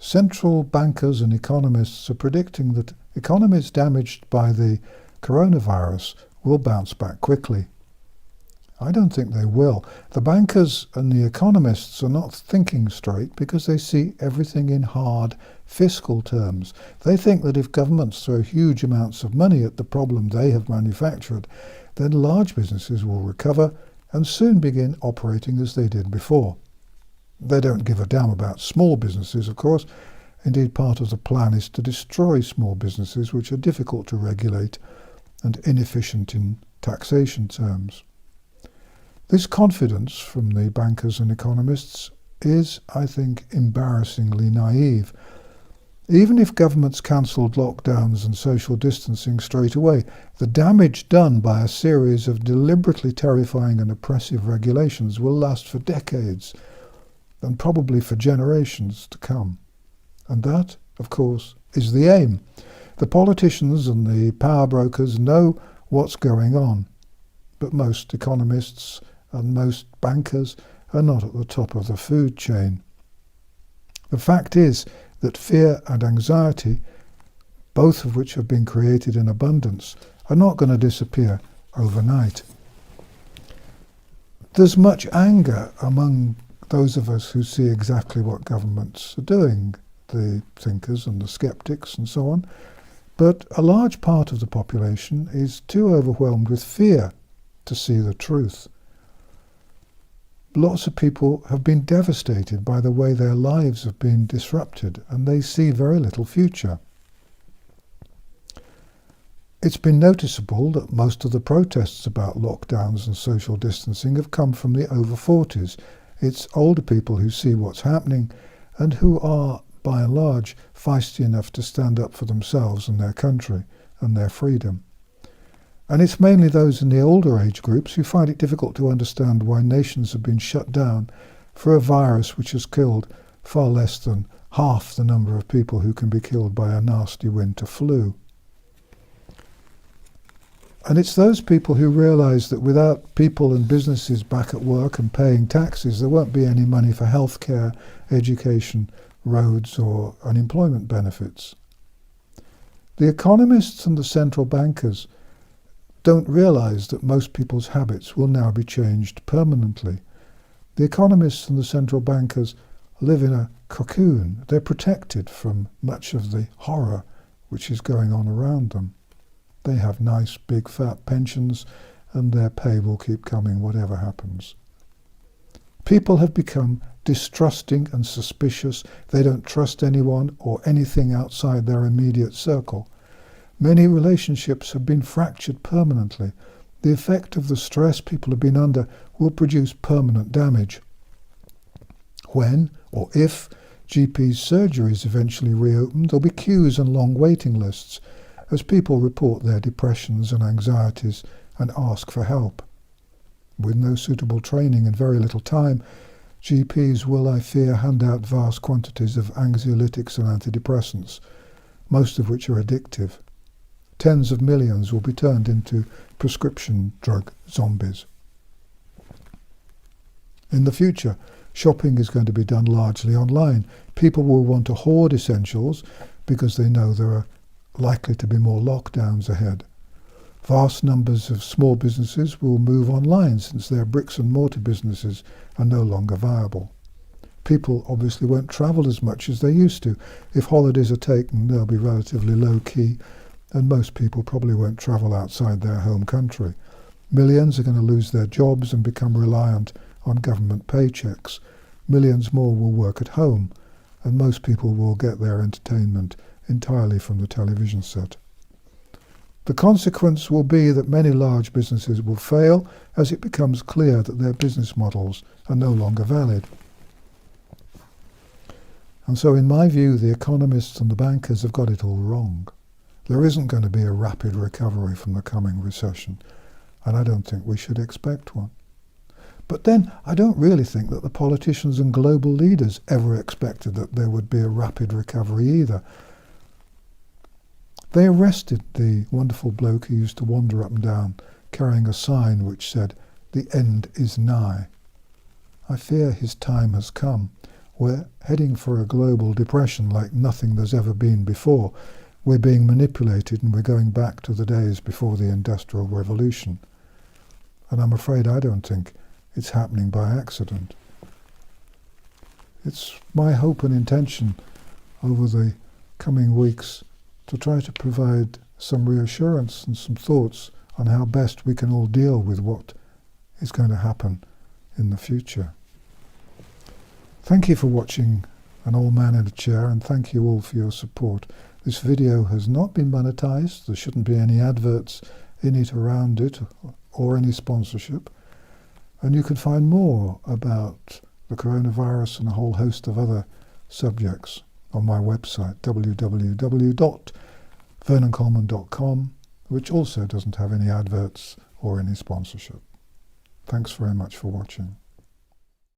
Central bankers and economists are predicting that economies damaged by the coronavirus will bounce back quickly. I don't think they will. The bankers and the economists are not thinking straight because they see everything in hard fiscal terms. They think that if governments throw huge amounts of money at the problem they have manufactured, then large businesses will recover and soon begin operating as they did before. They don't give a damn about small businesses, of course. Indeed, part of the plan is to destroy small businesses which are difficult to regulate and inefficient in taxation terms. This confidence from the bankers and economists is, I think, embarrassingly naive. Even if governments cancelled lockdowns and social distancing straight away, the damage done by a series of deliberately terrifying and oppressive regulations will last for decades, and probably for generations to come. And that, of course, is the aim. The politicians and the power brokers know what's going on, but most economists and most bankers are not at the top of the food chain. The fact is that fear and anxiety, both of which have been created in abundance, are not going to disappear overnight. There's much anger among those of us who see exactly what governments are doing, the thinkers and the skeptics and so on, but a large part of the population is too overwhelmed with fear to see the truth. Lots of people have been devastated by the way their lives have been disrupted, and they see very little future. It's been noticeable that most of the protests about lockdowns and social distancing have come from the over 40s. It's older people who see what's happening and who are, by and large, feisty enough to stand up for themselves and their country and their freedom. And it's mainly those in the older age groups who find it difficult to understand why nations have been shut down for a virus which has killed far less than half the number of people who can be killed by a nasty winter flu. And it's those people who realise that without people and businesses back at work and paying taxes, there won't be any money for healthcare, education, roads or unemployment benefits. The economists and the central bankers don't realise that most people's habits will now be changed permanently. The economists and the central bankers live in a cocoon. They're protected from much of the horror which is going on around them. They have nice, big, fat pensions, and their pay will keep coming whatever happens. People have become distrusting and suspicious. They don't trust anyone or anything outside their immediate circle. Many relationships have been fractured permanently. The effect of the stress people have been under will produce permanent damage. When, or if, GPs' surgeries eventually reopen, there'll be queues and long waiting lists as people report their depressions and anxieties and ask for help. With no suitable training and very little time, GPs will, I fear, hand out vast quantities of anxiolytics and antidepressants, most of which are addictive. Tens of millions will be turned into prescription drug zombies. In the future, shopping is going to be done largely online. People will want to hoard essentials because they know there are likely to be more lockdowns ahead. Vast numbers of small businesses will move online since their bricks and mortar businesses are no longer viable. People obviously won't travel as much as they used to. If holidays are taken, they'll be relatively low-key, and most people probably won't travel outside their home country. Millions are going to lose their jobs and become reliant on government paychecks. Millions more will work at home, and most people will get their entertainment entirely from the television set. The consequence will be that many large businesses will fail as it becomes clear that their business models are no longer valid. And so in my view, the economists and the bankers have got it all wrong. There isn't going to be a rapid recovery from the coming recession, and I don't think we should expect one. But then I don't really think that the politicians and global leaders ever expected that there would be a rapid recovery either. They arrested the wonderful bloke who used to wander up and down carrying a sign which said, "The end is nigh." I fear his time has come. we're heading for a global depression like nothing there's ever been before. We're being manipulated and we're going back to the days before the Industrial Revolution. And I'm afraid I don't think it's happening by accident. It's my hope and intention over the coming weeks to try to provide some reassurance and some thoughts on how best we can all deal with what is going to happen in the future. Thank you for watching An Old Man in a Chair, and thank you all for your support. This video has not been monetized. There shouldn't be any adverts in it, around it, or any sponsorship. And you can find more about the coronavirus and a whole host of other subjects on my website, www.vernoncoleman.com, which also doesn't have any adverts or any sponsorship. Thanks very much for watching.